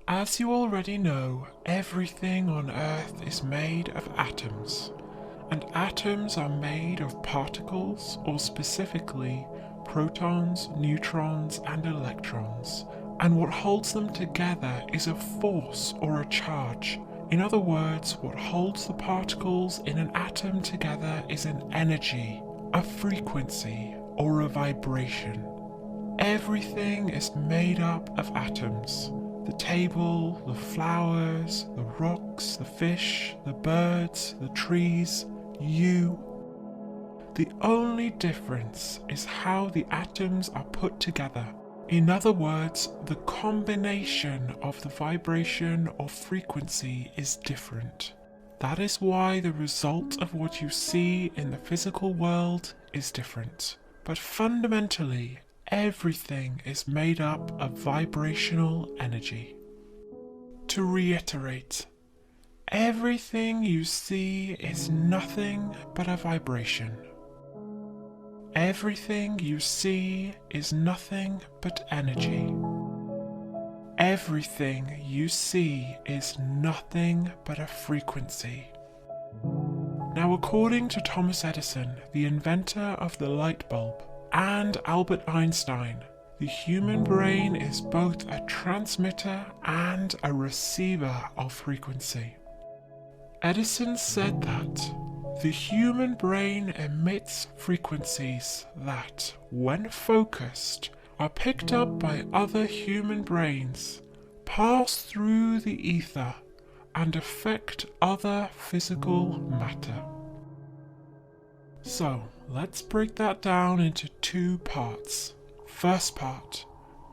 As you already know, everything on Earth is made of atoms, and atoms are made of particles, or specifically protons, neutrons, and electrons, and what holds them together is a force or a charge. In other words, what holds the particles in an atom together is an energy, a frequency, or a vibration. Everything is made up of atoms. The table, the flowers, the rocks, the fish, the birds, the trees, you. The only difference is how the atoms are put together. In other words, the combination of the vibration or frequency is different. That is why the result of what you see in the physical world is different. But fundamentally, everything is made up of vibrational energy. To reiterate, everything you see is nothing but a vibration. Everything you see is nothing but energy. Everything you see is nothing but a frequency. Now, according to Thomas Edison, the inventor of the light bulb, and Albert Einstein, the human brain is both a transmitter and a receiver of frequency. Edison said that the human brain emits frequencies that, when focused, are picked up by other human brains, pass through the ether, and affect other physical matter. So, let's break that down into two parts. First part,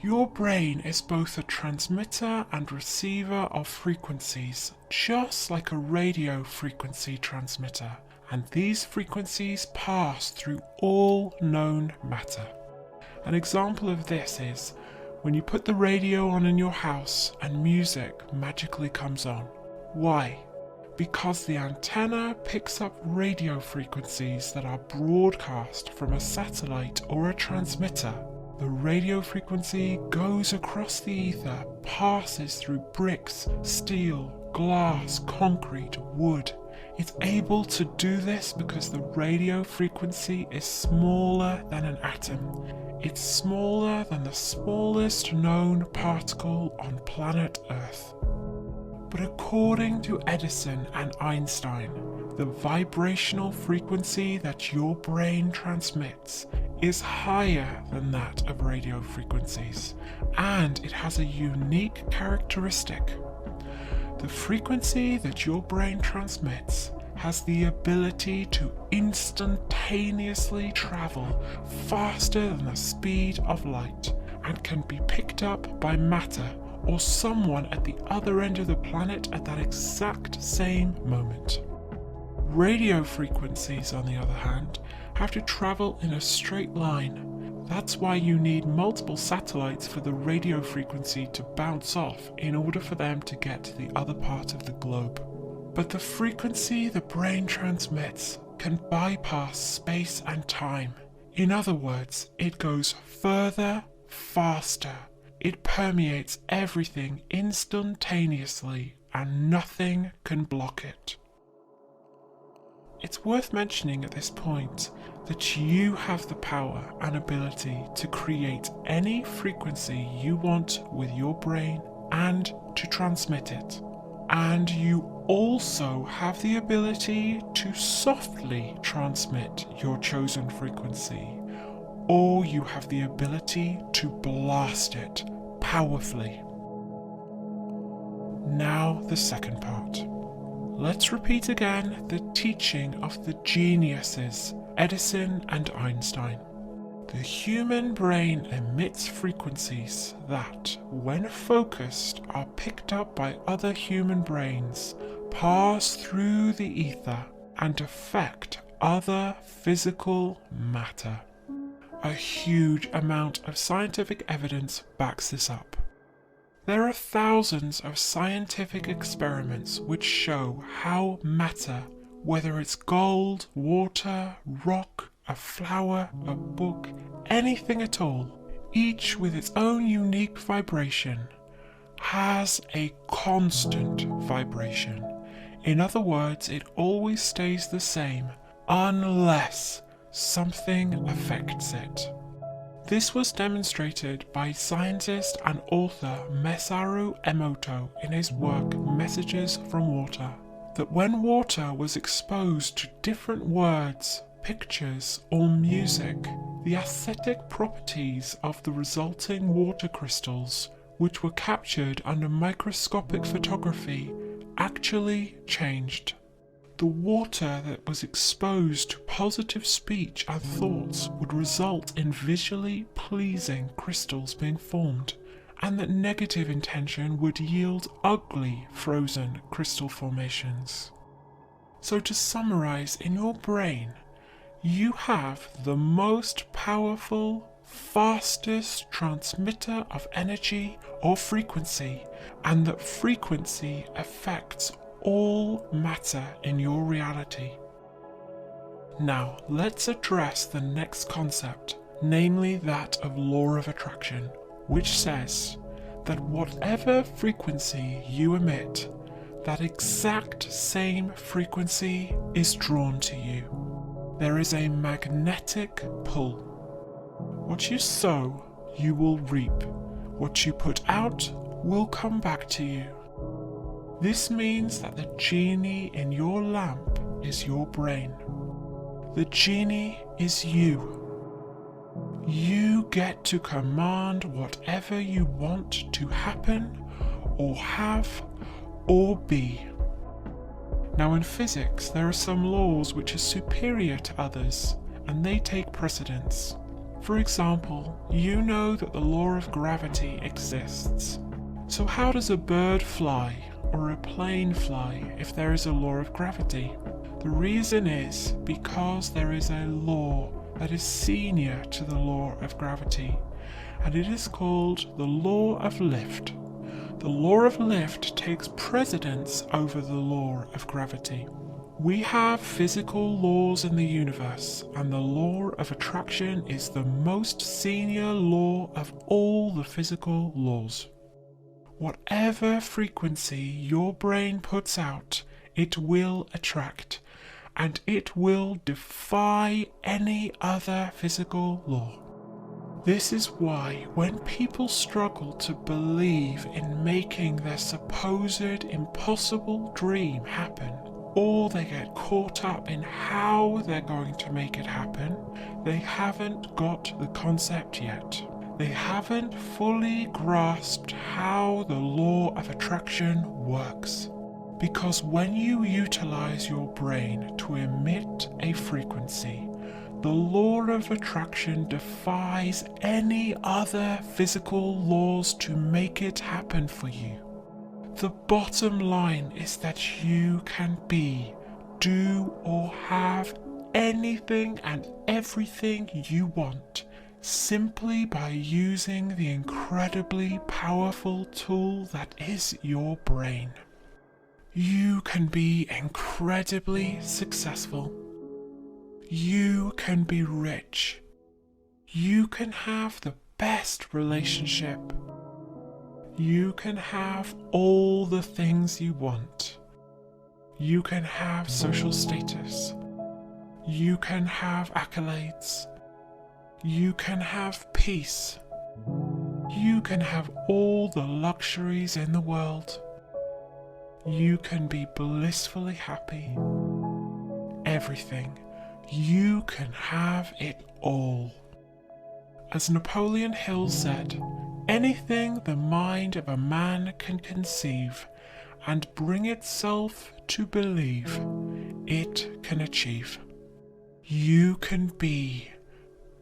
your brain is both a transmitter and receiver of frequencies, just like a radio frequency transmitter, and these frequencies pass through all known matter. An example of this is when you put the radio on in your house and music magically comes on. Why? Because the antenna picks up radio frequencies that are broadcast from a satellite or a transmitter. The radio frequency goes across the ether, passes through bricks, steel, glass, concrete, wood. It's able to do this because the radio frequency is smaller than an atom. It's smaller than the smallest known particle on planet Earth. But according to Edison and Einstein, the vibrational frequency that your brain transmits is higher than that of radio frequencies, and it has a unique characteristic. The frequency that your brain transmits has the ability to instantaneously travel faster than the speed of light and can be picked up by matter or someone at the other end of the planet at that exact same moment. Radio frequencies, on the other hand, have to travel in a straight line. That's why you need multiple satellites for the radio frequency to bounce off in order for them to get to the other part of the globe. But the frequency the brain transmits can bypass space and time. In other words, it goes further, faster. It permeates everything instantaneously, and nothing can block it. It's worth mentioning at this point that you have the power and ability to create any frequency you want with your brain and to transmit it. And you also have the ability to softly transmit your chosen frequency, or you have the ability to blast it powerfully. Now the second part. Let's repeat again the teaching of the geniuses, Edison and Einstein. The human brain emits frequencies that, when focused, are picked up by other human brains, pass through the ether, and affect other physical matter. A huge amount of scientific evidence backs this up. There are thousands of scientific experiments which show how matter, whether it's gold, water, rock, a flower, a book, anything at all, each with its own unique vibration, has a constant vibration. In other words, it always stays the same unless something affects it. This was demonstrated by scientist and author Masaru Emoto in his work Messages from Water, that when water was exposed to different words, pictures, or music, the aesthetic properties of the resulting water crystals, which were captured under microscopic photography, actually changed. The water that was exposed to positive speech and thoughts would result in visually pleasing crystals being formed, and that negative intention would yield ugly frozen crystal formations. So to summarize, in your brain, you have the most powerful, fastest transmitter of energy or frequency, and that frequency affects all matter in your reality. Now, let's address the next concept, namely that of law of attraction, which says that whatever frequency you emit, that exact same frequency is drawn to you. There is a magnetic pull. What you sow, you will reap. What you put out will come back to you. This means that the genie in your lamp is your brain. The genie is you. You get to command whatever you want to happen, or have, or be. Now in physics, there are some laws which are superior to others, and they take precedence. For example, you know that the law of gravity exists. So how does a bird fly, or a plane fly, if there is a law of gravity? The reason is because there is a law that is senior to the law of gravity, and it is called the law of lift. The law of lift takes precedence over the law of gravity. We have physical laws in the universe, and the law of attraction is the most senior law of all the physical laws. Whatever frequency your brain puts out, it will attract, and it will defy any other physical law. This is why when people struggle to believe in making their supposed impossible dream happen, or they get caught up in how they're going to make it happen, they haven't got the concept yet. They haven't fully grasped how the law of attraction works. Because when you utilize your brain to emit a frequency, the law of attraction defies any other physical laws to make it happen for you. The bottom line is that you can be, do, or have anything and everything you want simply by using the incredibly powerful tool that is your brain. You can be incredibly successful. You can be rich. You can have the best relationship. You can have all the things you want. You can have social status. You can have accolades. You can have peace. You can have all the luxuries in the world. You can be blissfully happy. Everything. You can have it all. As Napoleon Hill said, anything the mind of a man can conceive and bring itself to believe, it can achieve. You can be,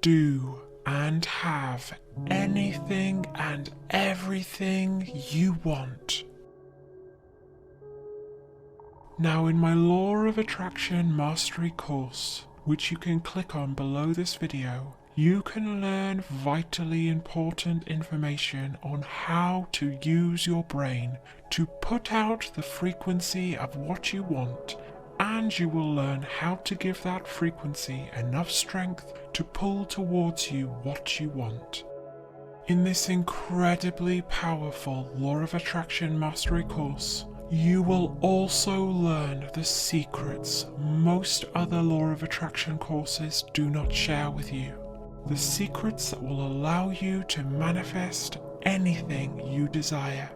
do, and have anything and everything you want. Now in my Law of Attraction Mastery course, which you can click on below this video, you can learn vitally important information on how to use your brain to put out the frequency of what you want and you will learn how to give that frequency enough strength to pull towards you what you want. In this incredibly powerful Law of Attraction Mastery course, you will also learn the secrets most other Law of Attraction courses do not share with you. The secrets that will allow you to manifest anything you desire.